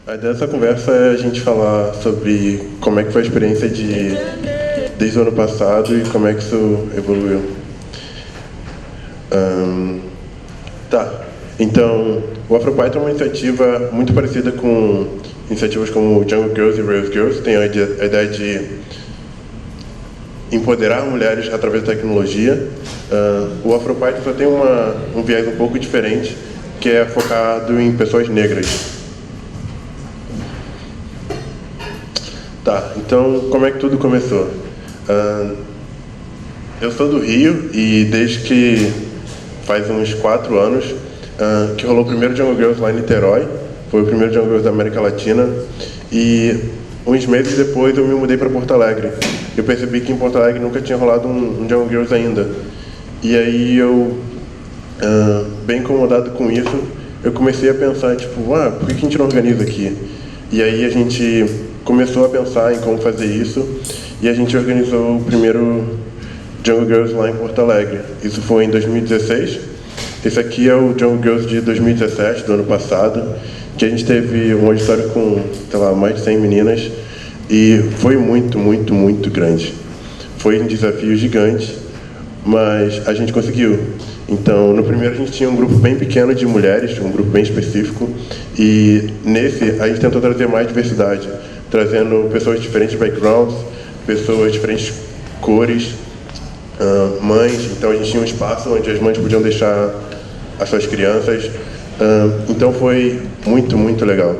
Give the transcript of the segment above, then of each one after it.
A ideia dessa conversa é a gente falar sobre como é que foi a experiência desde o ano passado e como é que isso evoluiu. Tá, então o Afropython é uma iniciativa muito parecida com iniciativas como Jungle Girls e Rails Girls. Tem a ideia de empoderar mulheres através da tecnologia. O Afropython só tem um viés um pouco diferente, que é focado em pessoas negras. Tá, então como é que tudo começou? Eu sou do Rio e desde que faz uns 4 anos que rolou o primeiro Jungle Girls lá em Niterói. Foi o primeiro Jungle Girls da América Latina. E uns meses depois eu me mudei para Porto Alegre. Eu percebi que em Porto Alegre nunca tinha rolado um Jungle Girls ainda. E aí eu, bem incomodado com isso, eu comecei a pensar, tipo, por que a gente não organiza aqui? E aí a gente começou a pensar em como fazer isso e a gente organizou o primeiro Jungle Girls lá em Porto Alegre. Isso foi em 2016. Esse aqui é o Jungle Girls de 2017, do ano passado, que a gente teve um auditório com, sei lá, mais de 100 meninas e foi muito, muito, muito grande. Foi um desafio gigante, mas a gente conseguiu. Então, no primeiro a gente tinha um grupo bem pequeno de mulheres, um grupo bem específico, e nesse a gente tentou trazer mais diversidade, trazendo pessoas de diferentes backgrounds, pessoas de diferentes cores, mães. Então a gente tinha um espaço onde as mães podiam deixar as suas crianças. Então foi muito, muito legal.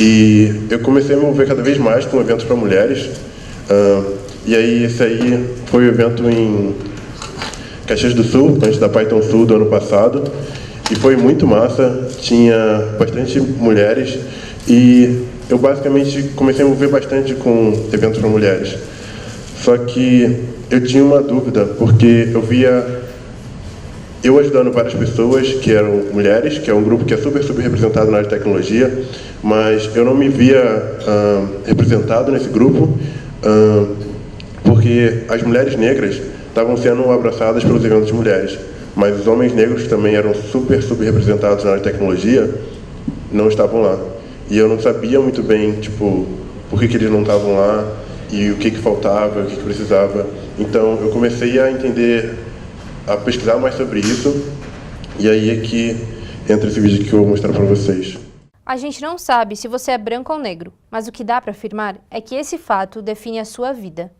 E eu comecei a me envolver cada vez mais com eventos para mulheres. E aí esse aí foi o evento em Caxias do Sul, antes da Python Sul do ano passado. E foi muito massa, tinha bastante mulheres e eu basicamente comecei a me envolver bastante com eventos para mulheres. Só que eu tinha uma dúvida, porque eu via eu ajudando várias pessoas que eram mulheres, que é um grupo que é super representado na área de tecnologia, mas eu não me via representado nesse grupo, porque as mulheres negras estavam sendo abraçadas pelos eventos de mulheres, mas os homens negros, que também eram super representados na área de tecnologia, não estavam lá. E eu não sabia muito bem, tipo, por que eles não estavam lá e o que faltava, o que precisava. Então eu comecei a entender, a pesquisar mais sobre isso, e aí é que entra esse vídeo que eu vou mostrar para vocês. A gente não sabe se você é branco ou negro, mas o que dá para afirmar é que esse fato define a sua vida.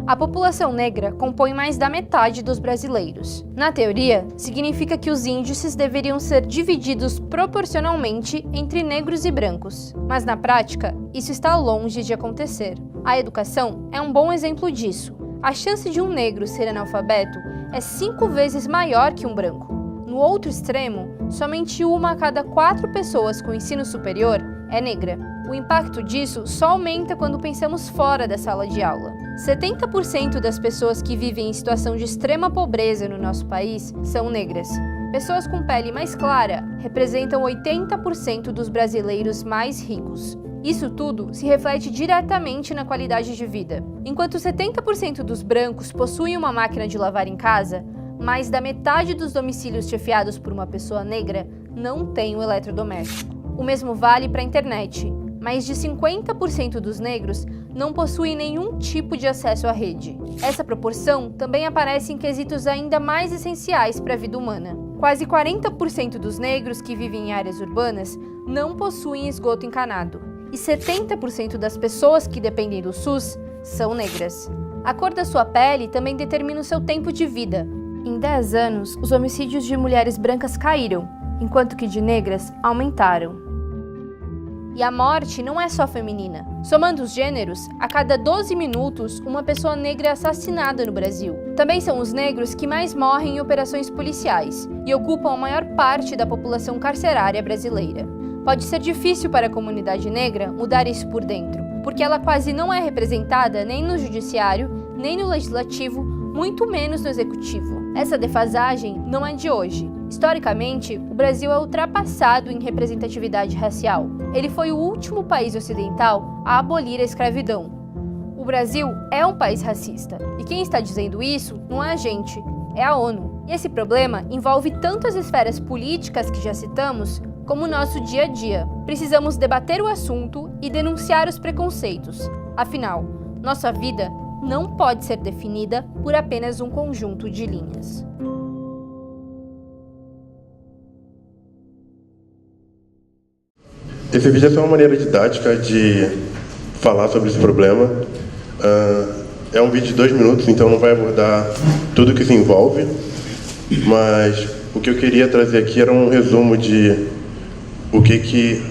A população negra compõe mais da metade dos brasileiros. Na teoria, significa que os índices deveriam ser divididos proporcionalmente entre negros e brancos. Mas na prática, isso está longe de acontecer. A educação é um bom exemplo disso. A chance de um negro ser analfabeto é 5 vezes maior que um branco. No outro extremo, somente 1 a cada 4 pessoas com ensino superior é negra. O impacto disso só aumenta quando pensamos fora da sala de aula. 70% das pessoas que vivem em situação de extrema pobreza no nosso país são negras. Pessoas com pele mais clara representam 80% dos brasileiros mais ricos. Isso tudo se reflete diretamente na qualidade de vida. Enquanto 70% dos brancos possuem uma máquina de lavar em casa, mais da metade dos domicílios chefiados por uma pessoa negra não tem um eletrodoméstico. O mesmo vale para a internet. Mais de 50% dos negros não possuem nenhum tipo de acesso à rede. Essa proporção também aparece em quesitos ainda mais essenciais para a vida humana. Quase 40% dos negros que vivem em áreas urbanas não possuem esgoto encanado. E 70% das pessoas que dependem do SUS são negras. A cor da sua pele também determina o seu tempo de vida. Em 10 anos, os homicídios de mulheres brancas caíram, enquanto que de negras aumentaram. E a morte não é só feminina. Somando os gêneros, a cada 12 minutos, uma pessoa negra é assassinada no Brasil. Também são os negros que mais morrem em operações policiais e ocupam a maior parte da população carcerária brasileira. Pode ser difícil para a comunidade negra mudar isso por dentro, porque ela quase não é representada nem no judiciário, nem no legislativo, muito menos no executivo. Essa defasagem não é de hoje. Historicamente, o Brasil é ultrapassado em representatividade racial. Ele foi o último país ocidental a abolir a escravidão. O Brasil é um país racista, e quem está dizendo isso não é a gente, é a ONU. E esse problema envolve tanto as esferas políticas que já citamos, como o nosso dia a dia. Precisamos debater o assunto e denunciar os preconceitos. Afinal, nossa vida não pode ser definida por apenas um conjunto de linhas. Esse vídeo é só uma maneira didática de falar sobre esse problema. É um vídeo de 2 minutos, então não vai abordar tudo que se envolve, mas o que eu queria trazer aqui era um resumo de o que se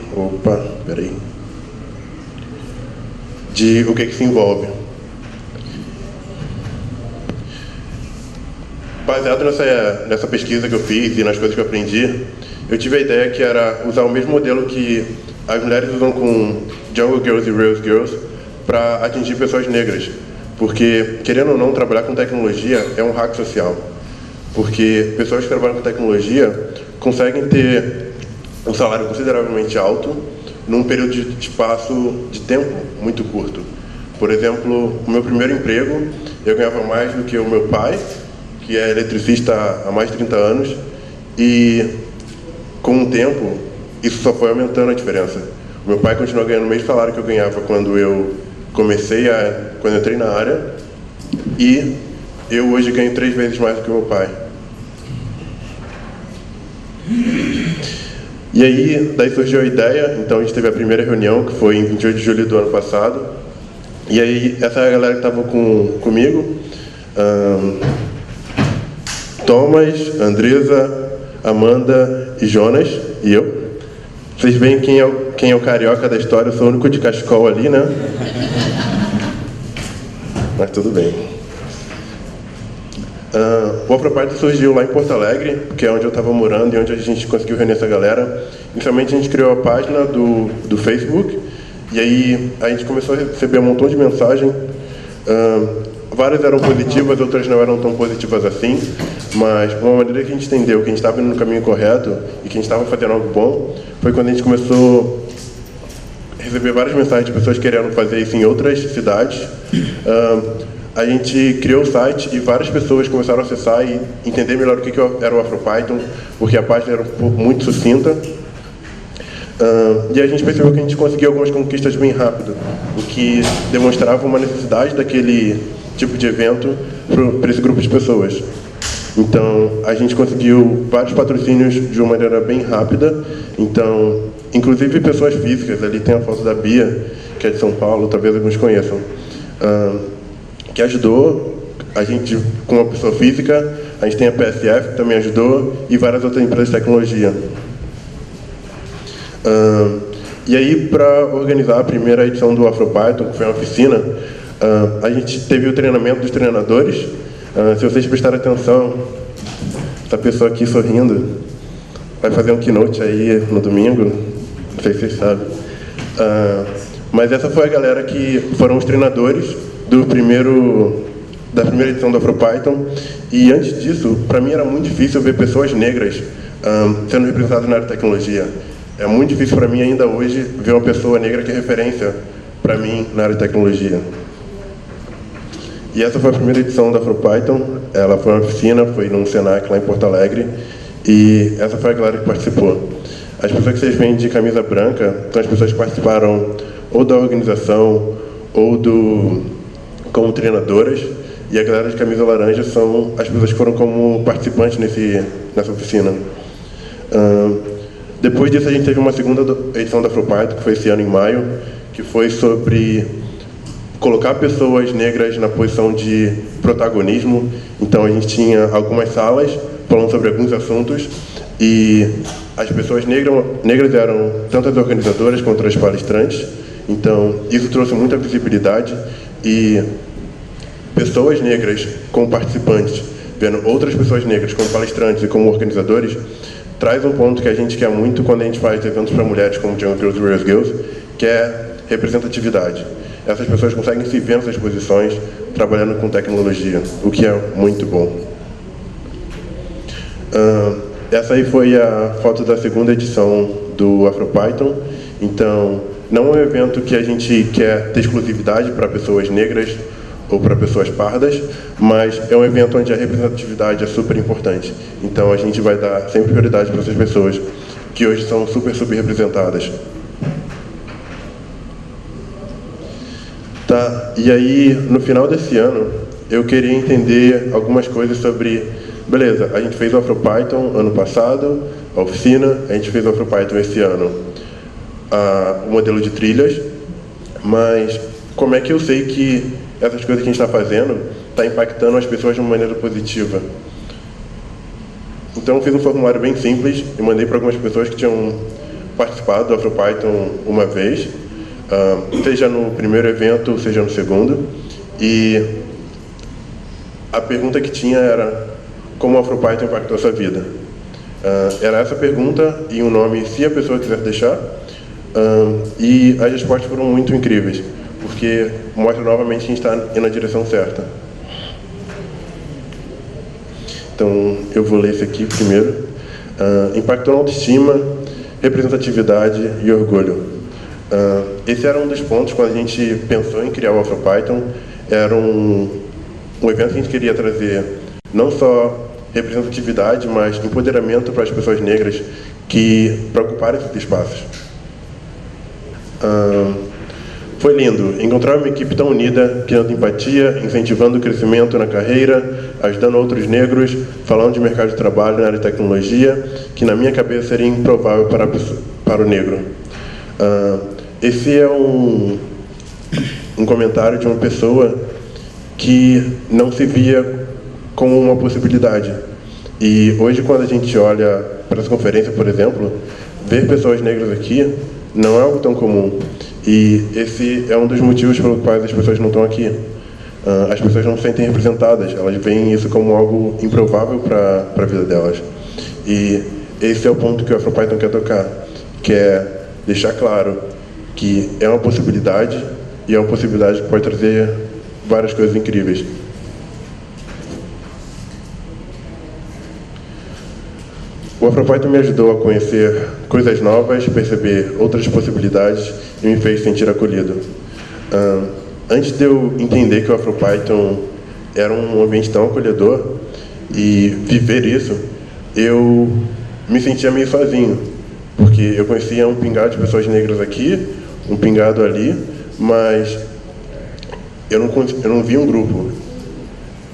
envolve. Baseado nessa pesquisa que eu fiz e nas coisas que eu aprendi, eu tive a ideia que era usar o mesmo modelo que as mulheres usam com Jungle Girls e Rails Girls para atingir pessoas negras. Porque, querendo ou não, trabalhar com tecnologia é um hack social. Porque pessoas que trabalham com tecnologia conseguem ter um salário consideravelmente alto num período de espaço de tempo muito curto. Por exemplo, o meu primeiro emprego, eu ganhava mais do que o meu pai, que é eletricista há mais de 30 anos, e com o tempo, isso só foi aumentando a diferença. O meu pai continuou ganhando o mesmo salário que eu ganhava quando eu entrei na área, e eu hoje ganho 3 vezes mais do que o meu pai. E aí, daí surgiu a ideia, então a gente teve a primeira reunião, que foi em 28 de julho do ano passado, e aí essa é a galera que estava comigo, Thomas, Andresa, Amanda e Jonas, e eu. Vocês veem quem é o carioca da história, eu sou o único de cachecol ali, né? Mas tudo bem. O AfroPython surgiu lá em Porto Alegre, que é onde eu estava morando e onde a gente conseguiu reunir essa galera. Inicialmente a gente criou a página do Facebook, e aí a gente começou a receber um montão de mensagem. Várias eram positivas, outras não eram tão positivas assim, mas uma maneira que a gente entendeu que a gente estava indo no caminho correto e que a gente estava fazendo algo bom foi quando a gente começou a receber várias mensagens de pessoas querendo fazer isso em outras cidades. A gente criou o site e várias pessoas começaram a acessar e entender melhor o que era o AfroPython, porque a página era muito sucinta. E a gente percebeu que a gente conseguiu algumas conquistas bem rápido, o que demonstrava uma necessidade daquele tipo de evento para esse grupo de pessoas. Então, a gente conseguiu vários patrocínios de uma maneira bem rápida. Então, inclusive pessoas físicas, ali tem a foto da Bia, que é de São Paulo, talvez alguns conheçam, que ajudou a gente com uma pessoa física. A gente tem a PSF, que também ajudou, e várias outras empresas de tecnologia. E aí, para organizar a primeira edição do AfroPython, que foi uma oficina, a gente teve o treinamento dos treinadores. Se vocês prestarem atenção, essa pessoa aqui sorrindo vai fazer um keynote aí no domingo, não sei se vocês sabem. Mas essa foi a galera que foram os treinadores da primeira edição do AfroPython. E antes disso, para mim era muito difícil ver pessoas negras sendo representadas na área de tecnologia. É muito difícil para mim ainda hoje ver uma pessoa negra que é referência para mim na área de tecnologia. E essa foi a primeira edição da AfroPython. Ela foi uma oficina, foi num Senac lá em Porto Alegre, e essa foi a galera que participou. As pessoas que vocês veem de camisa branca são as pessoas que participaram ou da organização ou como treinadoras, e a galera de camisa laranja são as pessoas que foram como participantes nessa oficina. Depois disso a gente teve uma segunda edição da AfroPython, que foi esse ano em maio, que foi sobre colocar pessoas negras na posição de protagonismo. Então a gente tinha algumas salas falando sobre alguns assuntos, e as pessoas negras eram tanto as organizadoras quanto as palestrantes. Então isso trouxe muita visibilidade, e pessoas negras como participantes, vendo outras pessoas negras como palestrantes e como organizadores, traz um ponto que a gente quer muito quando a gente faz eventos para mulheres como Jungle Girls e Rails Girls, que é representatividade. Essas pessoas conseguem se ver nessas posições trabalhando com tecnologia, o que é muito bom. Essa aí foi a foto da segunda edição do AfroPython. Então, não é um evento que a gente quer ter exclusividade para pessoas negras ou para pessoas pardas, mas é um evento onde a representatividade é super importante. Então a gente vai dar sempre prioridade para essas pessoas que hoje são super subrepresentadas. Tá, e aí, no final desse ano, eu queria entender algumas coisas sobre... Beleza, a gente fez o AfroPython ano passado, a oficina, a gente fez o AfroPython esse ano, o modelo de trilhas, mas como é que eu sei que essas coisas que a gente está fazendo está impactando as pessoas de uma maneira positiva? Então eu fiz um formulário bem simples e mandei para algumas pessoas que tinham participado do AfroPython uma vez, seja no primeiro evento, seja no segundo, e a pergunta que tinha era: como o AfroPython impactou a sua vida? Era essa pergunta e um nome, se a pessoa quiser deixar, e as respostas foram muito incríveis, porque mostra novamente que a gente está indo na direção certa. Então, eu vou ler esse aqui primeiro. Impactou na autoestima, representatividade e orgulho. Esse era um dos pontos quando a gente pensou em criar o AfroPython. Era um evento que a gente queria trazer não só representatividade, mas empoderamento para as pessoas negras para ocupar esses espaços. Foi lindo encontrar uma equipe tão unida, criando empatia, incentivando o crescimento na carreira, ajudando outros negros, falando de mercado de trabalho na área de tecnologia, que na minha cabeça seria improvável para o negro. Esse é um comentário de uma pessoa que não se via como uma possibilidade. E hoje, quando a gente olha para essa conferência, por exemplo, ver pessoas negras aqui não é algo tão comum. E esse é um dos motivos pelos quais as pessoas não estão aqui. As pessoas não se sentem representadas, elas veem isso como algo improvável para a vida delas. E esse é o ponto que o AfroPython quer tocar, que é deixar claro que é uma possibilidade, e é uma possibilidade que pode trazer várias coisas incríveis. O AfroPython me ajudou a conhecer coisas novas, perceber outras possibilidades e me fez sentir acolhido. Antes de eu entender que o AfroPython era um ambiente tão acolhedor e viver isso, eu me sentia meio sozinho, porque eu conhecia um pingado de pessoas negras aqui, um pingado ali, mas eu não via um grupo.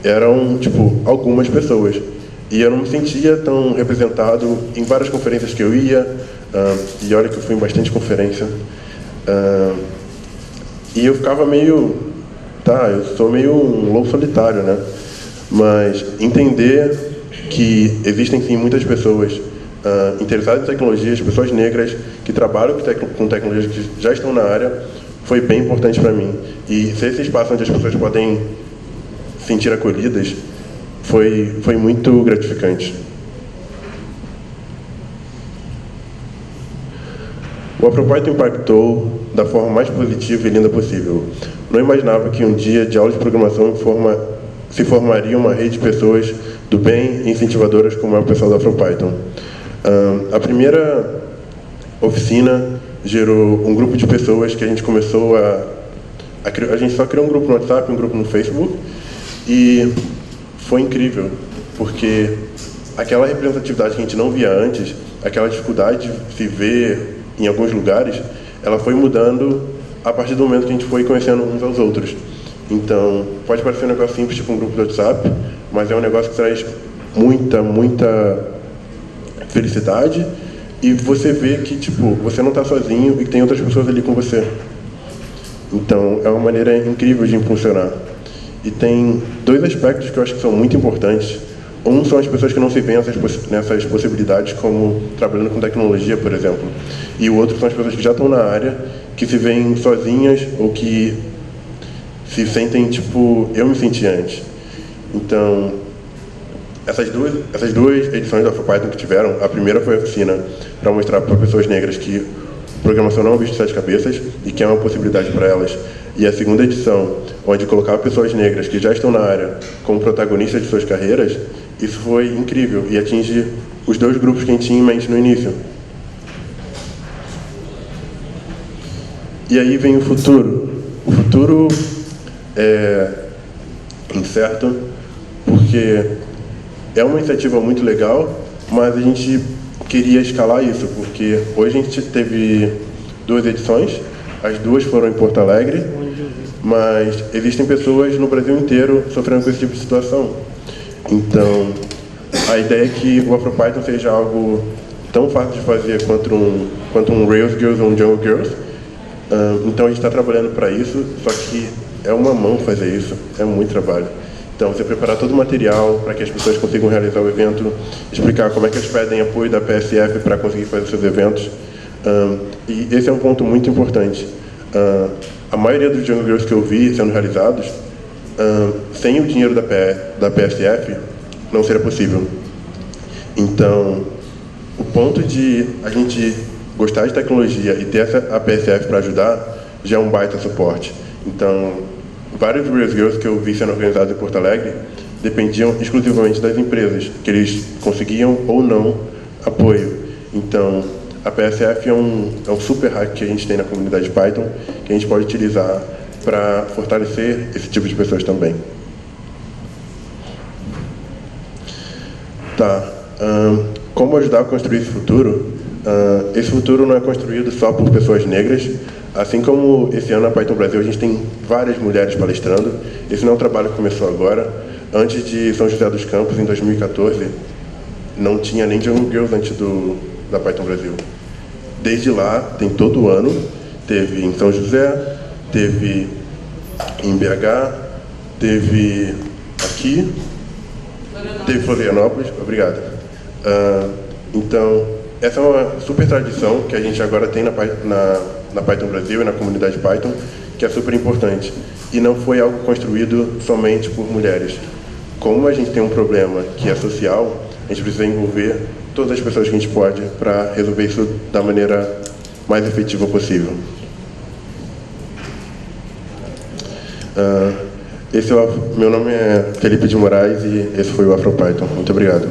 Eram, algumas pessoas. E eu não me sentia tão representado em várias conferências que eu ia, e olha que eu fui em bastante conferência. E eu ficava meio... eu sou meio um lobo solitário, né? Mas entender que existem sim muitas pessoas interessadas em tecnologias, pessoas negras que trabalham com tecnologias que já estão na área, foi bem importante para mim. E ser esse espaço onde as pessoas podem se sentir acolhidas foi muito gratificante. O AfroPython impactou da forma mais positiva e linda possível. Não imaginava que um dia de aula de programação se formaria uma rede de pessoas do bem e incentivadoras como é o pessoal do AfroPython. A primeira oficina gerou um grupo de pessoas que a gente começou a gente só criou um grupo no WhatsApp, um grupo no Facebook, e foi incrível, porque aquela representatividade que a gente não via antes, aquela dificuldade de se ver em alguns lugares, ela foi mudando a partir do momento que a gente foi conhecendo uns aos outros. Então, pode parecer um negócio simples, tipo um grupo do WhatsApp, mas é um negócio que traz muita felicidade, e você vê que, você não está sozinho e que tem outras pessoas ali com você. Então, é uma maneira incrível de impulsionar. E tem dois aspectos que eu acho que são muito importantes. Um são as pessoas que não se veem nessas possibilidades, como trabalhando com tecnologia, por exemplo. E o outro são as pessoas que já estão na área, que se veem sozinhas ou que se sentem, eu me senti antes. Então, essas duas edições do AfroPython que tiveram, a primeira foi a oficina para mostrar para pessoas negras que programação não é um bicho de 7 cabeças e que é uma possibilidade para elas. E a segunda edição, onde colocava pessoas negras que já estão na área como protagonistas de suas carreiras, isso foi incrível e atinge os dois grupos que a gente tinha em mente no início. E aí vem o futuro. O futuro certo, porque é uma iniciativa muito legal, mas a gente queria escalar isso, porque hoje a gente teve 2 edições, as 2 foram em Porto Alegre, mas existem pessoas no Brasil inteiro sofrendo com esse tipo de situação. Então, a ideia é que o AfroPython seja algo tão fácil de fazer quanto um Rails Girls ou um Django Girls. Então a gente está trabalhando para isso, só que é uma mão fazer isso, é muito trabalho. Então você preparar todo o material para que as pessoas consigam realizar o evento, explicar como é que eles pedem apoio da PSF para conseguir fazer seus eventos. E esse é um ponto muito importante. A maioria dos Django Girls que eu vi sendo realizados, sem o dinheiro da PSF, não seria possível. Então, o ponto de a gente gostar de tecnologia e ter a PSF para ajudar, já é um baita suporte. Então, vários Rails Girls que eu vi sendo organizados em Porto Alegre dependiam exclusivamente das empresas, que eles conseguiam ou não apoio. Então, a PSF é um super hack que a gente tem na comunidade Python, que a gente pode utilizar para fortalecer esse tipo de pessoas também. Tá. Como ajudar a construir esse futuro? Esse futuro não é construído só por pessoas negras. Assim como esse ano na Python Brasil a gente tem várias mulheres palestrando. Esse não é um trabalho que começou agora. Antes de São José dos Campos, em 2014, não tinha nem Django Girls antes da Python Brasil. Desde lá, tem todo ano. Teve em São José, teve em BH, teve aqui, teve Florianópolis. Obrigado. Então, essa é uma super tradição que a gente agora tem na Python Brasil e na comunidade Python, que é super importante. E não foi algo construído somente por mulheres. Como a gente tem um problema que é social, a gente precisa envolver todas as pessoas que a gente pode para resolver isso da maneira mais efetiva possível. Meu nome é Felipe de Moraes e esse foi o AfroPython. Muito obrigado.